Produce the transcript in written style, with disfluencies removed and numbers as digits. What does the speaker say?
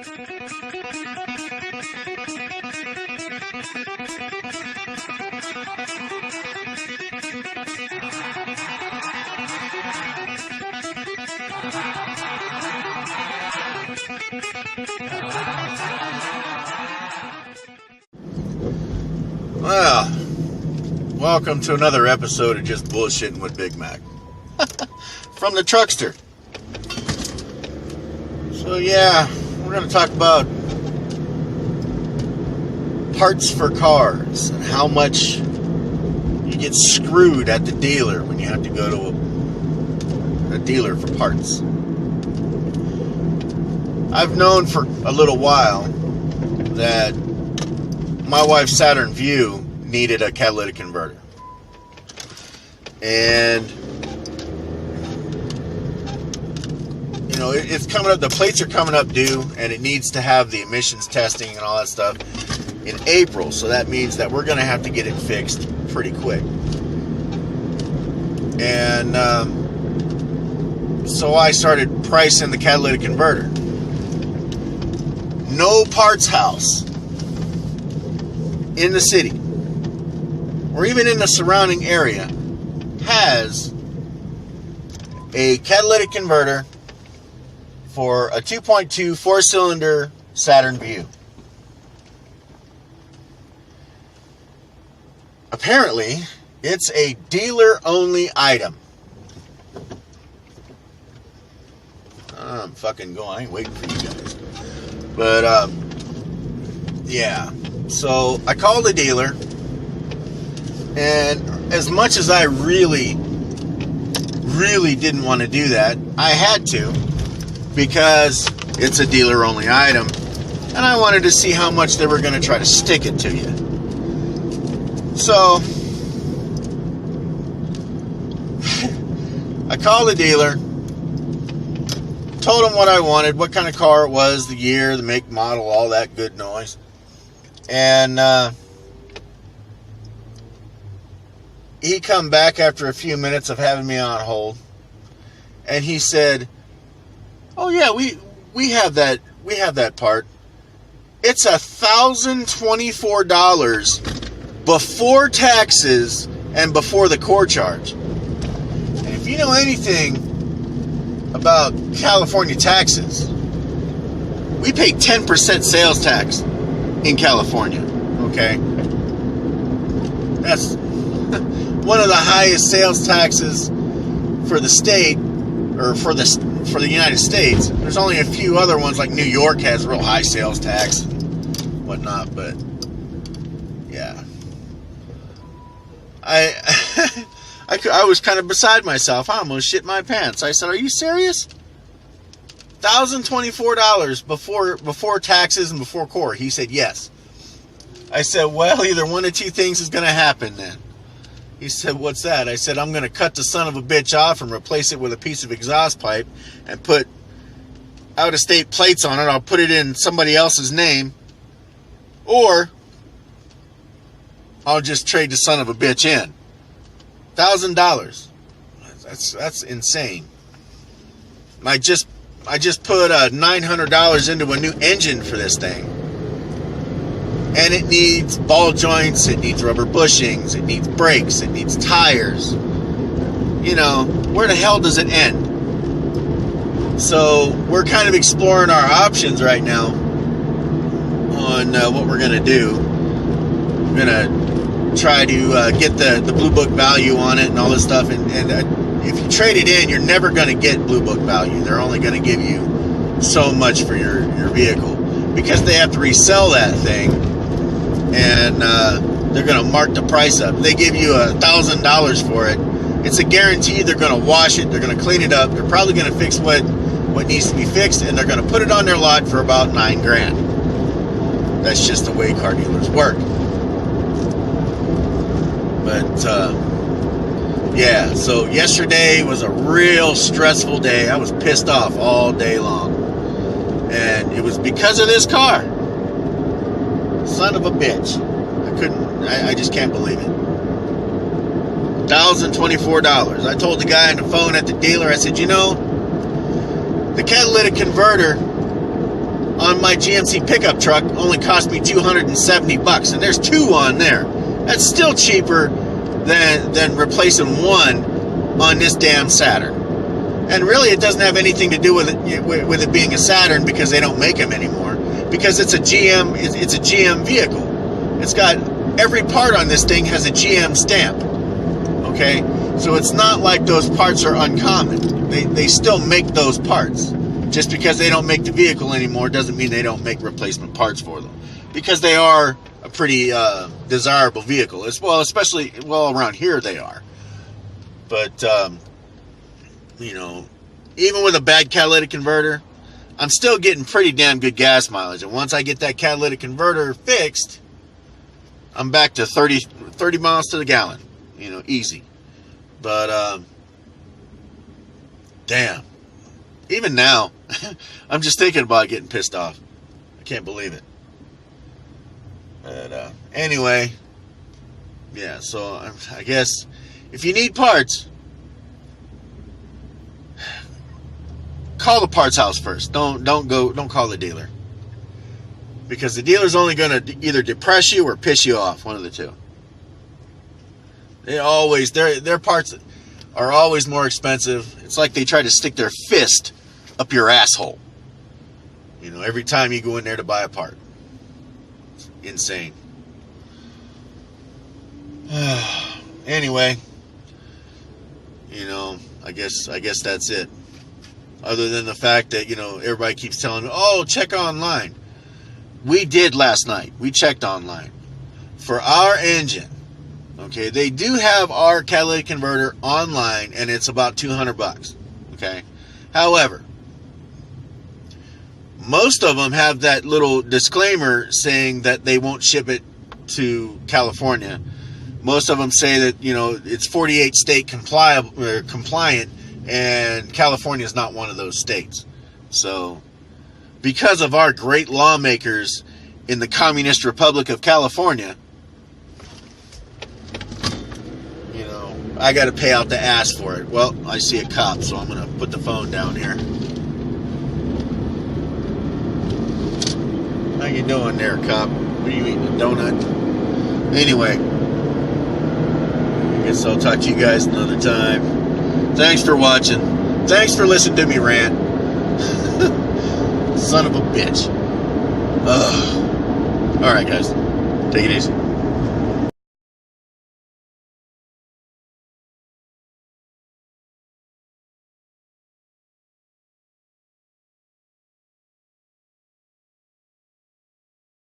Well, welcome to another episode of Just Bullshitting with Big Mac. From the Truckster. So yeah, we're going to talk about parts for cars and how much you get screwed at the dealer when you have to go to a dealer for parts. I've known for a little while that my wife's Saturn Vue needed a catalytic converter. And you know, it's coming up, the plates are coming up due, and it needs to have the emissions testing and all that stuff in April. So that means that we're going to have to get it fixed pretty quick. And so I started pricing the catalytic converter. No parts house in the city or even in the surrounding area has a catalytic converter for a 2.2 four-cylinder Saturn Vue. Apparently, it's a dealer-only item. I'm fucking going. I ain't waiting for you guys. But, yeah. So, I called the dealer, and as much as I really didn't want to do that, I had to, because it's a dealer-only item, and I wanted to see how much they were going to try to stick it to you. So, I called the dealer, told him what I wanted, what kind of car it was, the year, the make, model, all that good noise. And he come back after a few minutes of having me on hold, and he said, "Oh yeah, we have that part. It's $1,024 before taxes and before the core charge." And if you know anything about California taxes, we pay 10% sales tax in California. Okay, that's one of the highest sales taxes for the state, or for the United States. There's only a few other ones, like New York has real high sales tax and whatnot, but yeah, I was kind of beside myself. I almost shit my pants. I said, "Are you serious? $1,024 before taxes and before core?" He said, "Yes." I said, "Well, either one of two things is going to happen then." He said, "What's that?" I said, "I'm going to cut the son of a bitch off and replace it with a piece of exhaust pipe and put out-of-state plates on it. I'll put it in somebody else's name, or I'll just trade the son of a bitch in." $1,000. That's insane. I just put $900 into a new engine for this thing. And it needs ball joints, it needs rubber bushings, it needs brakes, it needs tires. You know, where the hell does it end? So we're kind of exploring our options right now on what we're going to do. We're going to try to get the Blue Book value on it and all this stuff. And if you trade it in, you're never going to get Blue Book value. They're only going to give you so much for your vehicle, because they have to resell that thing. And they're going to mark the price up. They give you $1,000 for it. It's a guarantee they're going to wash it. They're going to clean it up. They're probably going to fix what needs to be fixed, and they're going to put it on their lot for about $9,000. That's just the way car dealers work. But yeah, so yesterday was a real stressful day. I was pissed off all day long, and it was because of this car. Son of a bitch. I just can't believe it. $1,024. I told the guy on the phone at the dealer, I said, "You know, the catalytic converter on my GMC pickup truck only cost me $270, and there's 2 on there. That's still cheaper than replacing one on this damn Saturn. And really, it doesn't have anything to do with it being a Saturn, because they don't make them anymore. Because it's a GM, it's a GM vehicle. It's got every part on this thing has a GM stamp. Okay, so it's not like those parts are uncommon. They still make those parts. Just because they don't make the vehicle anymore doesn't mean they don't make replacement parts for them. Because they are a pretty desirable vehicle. Especially around here they are. But, you know, even with a bad catalytic converter, I'm still getting pretty damn good gas mileage. And once I get that catalytic converter fixed, I'm back to 30 miles to the gallon. You know, easy. But, damn. Even now, I'm just thinking about getting pissed off. I can't believe it. But, anyway, yeah, so I guess if you need parts, call the parts house first. Don't call the dealer. Because the dealer's only going to either depress you or piss you off, one of the two. Their parts are always more expensive. It's like they try to stick their fist up your asshole. You know, every time you go in there to buy a part. It's insane. Anyway, you know, I guess that's it. Other than the fact that, you know, everybody keeps telling me, oh, check online. We did last night. We checked online. For our engine, okay, they do have our catalytic converter online, and it's about $200. Okay, however, most of them have that little disclaimer saying that they won't ship it to California. Most of them say that, you know, it's 48 state compliant, and California is not one of those states. So, because of our great lawmakers in the Communist Republic of California, you know, I got to pay out the ass for it. Well, I see a cop, so I'm going to put the phone down here. How you doing there, cop? What are you eating, a donut? Anyway, I guess I'll talk to you guys another time. Thanks for watching. Thanks for listening to me rant. Son of a bitch. Ugh. Alright, guys. Take it easy.